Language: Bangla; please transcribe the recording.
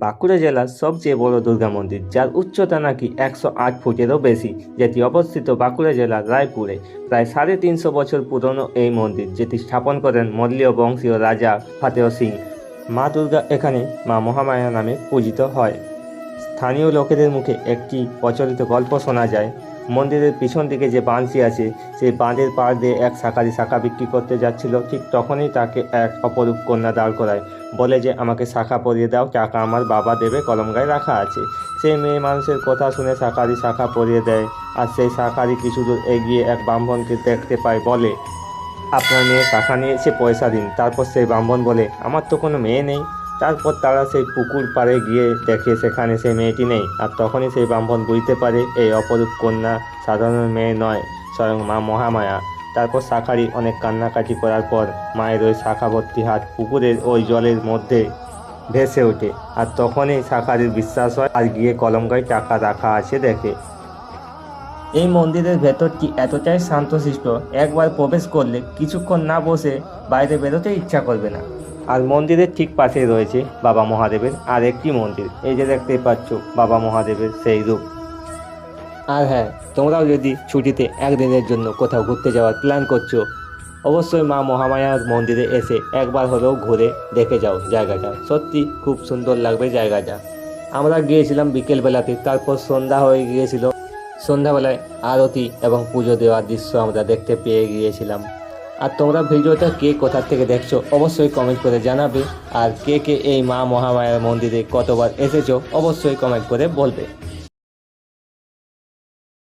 বাঁকুড়া জেলার সবচেয়ে বড় দুর্গা মন্দির, যার উচ্চতা নাকি 108 ফুটেরও বেশি, যেটি অবস্থিত বাঁকুড়া জেলার রায়পুরে। প্রায় 350 বছর পুরনো এই মন্দির, যেটি স্থাপন করেন মল্লীয় বংশীয় রাজা ফাতেহ সিং। মা দুর্গা এখানে মা মহামায়া নামে পূজিত হয়। স্থানীয় লোকেদের মুখে একটি প্রচলিত গল্প শোনা যায়। মন্দিরের পিছন দিকে যে বাঁধটি আছে, সেই বাঁধের পাড় দিয়ে এক শাঁখারি শাঁখা বিক্রি করতে যাচ্ছিল। ঠিক তখনই তাকে এক অপরূপ কন্যা দাঁড় করায়, বলে যে আমাকে শাঁখা পরিয়ে দাও, টাকা আমার বাবা দেবে, কলমগায় রাখা আছে। সেই মেয়ে মানুষের কথা শুনে শাঁখারি শাঁখা পরিয়ে দেয়। আর সেই শাঁখারি কিছু দূর এগিয়ে এক ব্রাহ্মণকে দেখতে পায়, বলে আপনার মেয়ে শাঁখা নিয়ে এসে পয়সা দিন। তারপর সেই ব্রাহ্মণ বলে আমার তো কোনো মেয়ে নেই। তারপর তারা সেই পুকুর পাড়ে গিয়ে দেখে সেখানে সেই মেয়েটি নেই। আর তখনই সেই ব্রাহ্মণ বুঝতে পারে এই অপরূপ কন্যা সাধারণ মেয়ে নয়, স্বয়ং মা মহামায়া। তারপর শাঁখারি অনেক কান্নাকাটি করার পর মায়ের ওই শাঁখা ভর্তি হাত পুকুরের ওই জলের মধ্যে ভেসে ওঠে। আর তখনই শাঁখারির বিশ্বাস হয় আর গিয়ে কলমগায় টাকা রাখা আছে দেখে। এই মন্দিরের ভেতরটি এতটাই শান্তশিষ্ট, একবার প্রবেশ করলে কিছুক্ষণ না বসে বাইরে বেরোতে ইচ্ছা করবে না। আর মন্দিরের ঠিক পাশেই রয়েছে বাবা মহাদেবের আর একটি মন্দির, এই যে দেখতেই পাচ্ছ বাবা মহাদেবের সেই রূপ। আর হ্যাঁ, তোমরাও যদি ছুটিতে একদিনের জন্য কোথাও ঘুরতে যাওয়ার প্ল্যান করছো, অবশ্যই মা মহামায়ার মন্দিরে এসে একবার হলেও ঘুরে দেখে যাও জায়গাটা। সত্যি খুব সুন্দর লাগবে জায়গাটা। আমরা গিয়েছিলাম বিকেলবেলাতে, তারপর সন্ধ্যা হয়ে গিয়েছিল। সন্ধ্যাবেলায় আরতি এবং পুজো দেওয়ার দৃশ্য আমরা দেখতে পেয়ে গিয়েছিলাম। আর তোমরা ভিডিওটা কে কোথা থেকে দেখছো অবশ্যই কমেন্ট করে জানাবে। আর কে কে এই মা মহামায়ার মন্দিরে কতবার এসেছো অবশ্যই কমেন্ট করে বলবে।